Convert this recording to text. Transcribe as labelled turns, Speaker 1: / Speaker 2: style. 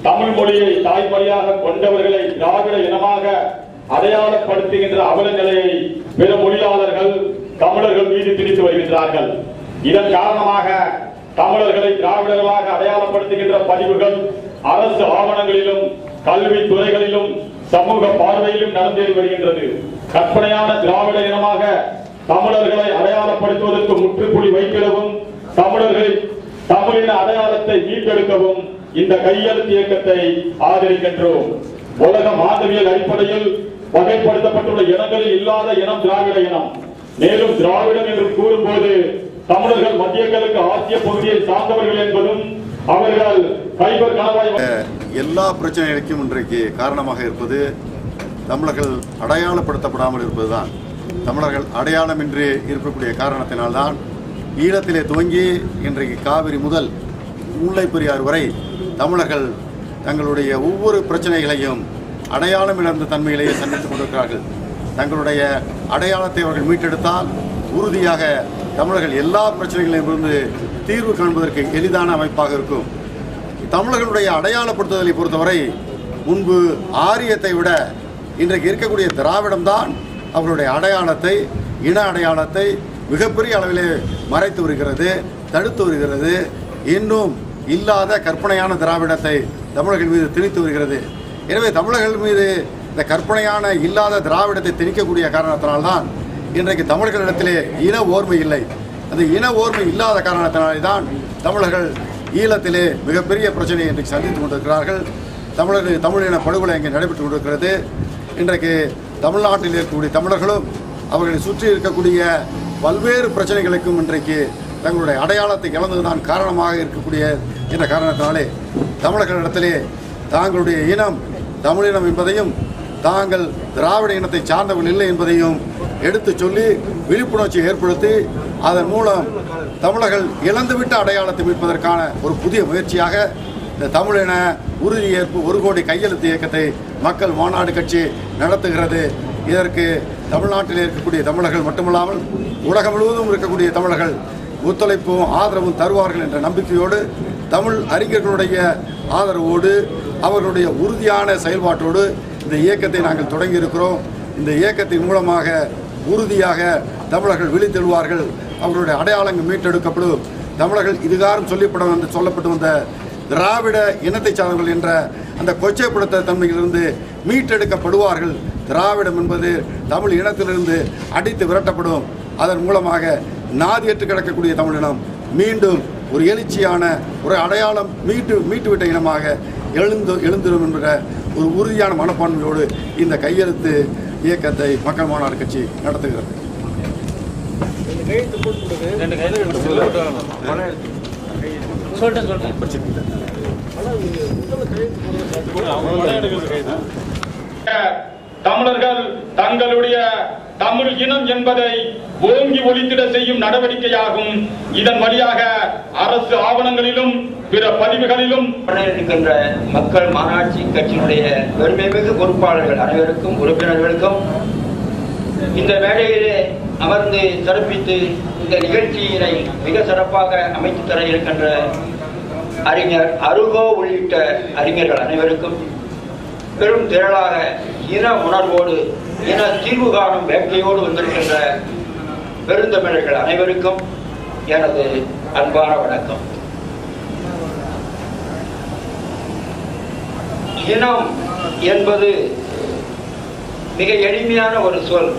Speaker 1: தமிழ் மொழியை தாய்மொழியாக கொண்டவர்களை திராவிட இனமாக அடையாளப்படுத்துகின்ற அவல நிலையை பிற மொழியாளர்கள் தமிழர்கள் மீது திணித்து வருகின்றார்கள். இதன் காரணமாக தமிழர்களை திராவிடர்களாக அடையாளப்படுத்துகின்ற பதிவுகள் அரசு ஆவணங்களிலும் கல்வி துறைகளிலும் சமூக பார்வையிலும் நடந்தேறி வருகின்றது. கற்பனையான திராவிட இனமாக தமிழர்களை அடையாளப்படுத்துவதற்கு முற்றுப்புள்ளி வைத்திடவும் தமிழின அடையாளத்தை மீட்டெடுக்கவும் இந்த கையெழுத்து இயக்கத்தை ஆதரிக்கின்றோம். உலக மாதிரியல் அடிப்படையில் வகைப்படுத்தப்பட்டுள்ள இனங்களில் இல்லாத இனம் திராவிட இனம். மேலும் திராவிடம் என்று கூறும்போது தமிழர்கள் மத்திய கிழக்கு ஆசிய பகுதியை சார்ந்தவர்கள் என்பதும் அவர்கள் ஃபைபர் கணவாய்
Speaker 2: எல்லா பிரச்சனைகளுக்கும் இன்றைக்கு காரணமாக இருப்பது தமிழர்கள் அடையாளப்படுத்தப்படாமல் இருப்பதுதான். தமிழர்கள் அடையாளமின்றி இருக்கக்கூடிய காரணத்தினால்தான் ஈழத்திலே துவங்கி இன்றைக்கு காவிரி முதல் முல்லை பெரியார் வரை தமிழர்கள் தங்களுடைய ஒவ்வொரு பிரச்சனைகளையும் அடையாளம் இழந்த தன்மையிலேயே சந்தித்துக் கொண்டிருக்கிறார்கள். தங்களுடைய அடையாளத்தை அவர்கள் மீட்டெடுத்தால் உறுதியாக தமிழர்கள் எல்லா பிரச்சனைகளையும் இருந்து தீர்வு காண்பதற்கு எளிதான அமைப்பாக இருக்கும். தமிழர்களுடைய அடையாளப்படுத்துதலை பொறுத்தவரை முன்பு ஆரியத்தை விட இன்றைக்கு இருக்கக்கூடிய திராவிடம்தான் அவர்களுடைய அடையாளத்தை, இன அடையாளத்தை மிகப்பெரிய அளவிலே மறைத்து வருகிறது, தடுத்து வருகிறது. இன்னும் இல்லாத கற்பனையான திராவிடத்தை தமிழர்கள் மீது திணித்து வருகிறது. எனவே தமிழர்கள் மீது இந்த கற்பனையான இல்லாத திராவிடத்தை திணிக்கக்கூடிய காரணத்தினால்தான் இன்றைக்கு தமிழர்களிடத்திலே இன ஓர்மை இல்லை. அந்த இன ஓர்மை இல்லாத காரணத்தினாலே தான் தமிழர்கள் ஈழத்திலே மிகப்பெரிய பிரச்சனையை இன்றைக்கு சந்தித்துக் கொண்டிருக்கிறார்கள். தமிழின படுகொலை இங்கே நடைபெற்று கொண்டிருக்கிறது. இன்றைக்கு தமிழ்நாட்டில் இருக்கக்கூடிய தமிழர்களும் அவர்களை சுற்றி இருக்கக்கூடிய பல்வேறு பிரச்சனைகளுக்கும் இன்றைக்கு தங்களுடைய அடையாளத்தை இழந்ததுதான் காரணமாக இருக்கக்கூடிய என்ற காரணத்தினாலே தமிழர்களிடத்திலே தாங்களுடைய இனம் தமிழினம் என்பதையும் தாங்கள் திராவிட இனத்தை சார்ந்தவர்கள் இல்லை என்பதையும் எடுத்து சொல்லி விழிப்புணர்ச்சி ஏற்படுத்தி அதன் மூலம் தமிழர்கள் இழந்துவிட்ட அடையாளத்தை மீட்பதற்கான ஒரு புதிய முயற்சியாக இந்த தமிழின உறுதியேற்பு 1 கோடி கையெழுத்து இயக்கத்தை மக்கள் மாநாடு கட்சி நடத்துகிறது. இதற்கு தமிழ்நாட்டில் இருக்கக்கூடிய தமிழர்கள் மட்டுமல்லாமல் உலகம் முழுவதும் இருக்கக்கூடிய தமிழர்கள் ஒத்துழைப்பும் ஆதரவும் தருவார்கள் என்ற நம்பிக்கையோடு, தமிழ் அறிஞர்களுடைய ஆதரவோடு, அவர்களுடைய உறுதியான செயல்பாட்டோடு இந்த இயக்கத்தை நாங்கள் தொடங்கி இருக்கிறோம். இந்த இயக்கத்தின் மூலமாக உறுதியாக தமிழர்கள் விழித்தெழுவார்கள். அவர்களுடைய அடையாளங்கள் மீட்டெடுக்கப்படும். தமிழர்கள் இதுகாரம் சொல்லப்பட்டு வந்த திராவிட இனத்தை சார்ந்தவர்கள் என்ற அந்த கொச்சைப்படுத்த தன்மையிலிருந்து மீட்டெடுக்கப்படுவார்கள். திராவிடம் என்பது தமிழ் இனத்திலிருந்து அடித்து விரட்டப்படும். அதன் மூலமாக நாதியற்று கிடக்கக்கூடிய தமிழினம் மீண்டும் ஒரு எழுச்சியான ஒரு அடையாளம் மீட்டுவிட்ட இனமாக எழுந்திரும் என்ற ஒரு உறுதியான மனப்பான்மையோடு இந்த கையெழுத்து இயக்கத்தை மக்கள் மாநாடு கட்சி நடத்துகிறது.
Speaker 1: தமிழர்கள் தங்களுடைய தமிழ் இனம் என்பதை ஓங்கி ஒலித்திட செய்யும் நடவடிக்கையாகும். இதன் வழியாக அரசு ஆவணங்களிலும் பிற பதிவுகளிலும்
Speaker 3: இருக்கின்ற மக்கள் மாநாட்சி கட்சியினுடைய பெருமைமிகு பொறுப்பாளர்கள் அனைவருக்கும், உறுப்பினர்களுக்கும் இந்த மேடையிலே அமர்ந்து சிறப்பித்து இந்த நிகழ்ச்சியினை மிக சிறப்பாக அமைத்து தர இருக்கின்ற அறிஞர் அருகோ உள்ளிட்ட அறிஞர்கள் அனைவருக்கும், பெரும் திரளாக இன உணர்வோடு இன தீர்வு காணும் வேட்கையோடு வந்திருக்கின்ற பெருந்தமிழர்கள் அனைவருக்கும் எனது அன்பான வணக்கம். இனம் என்பது மிக எளிமையான ஒரு சொல்.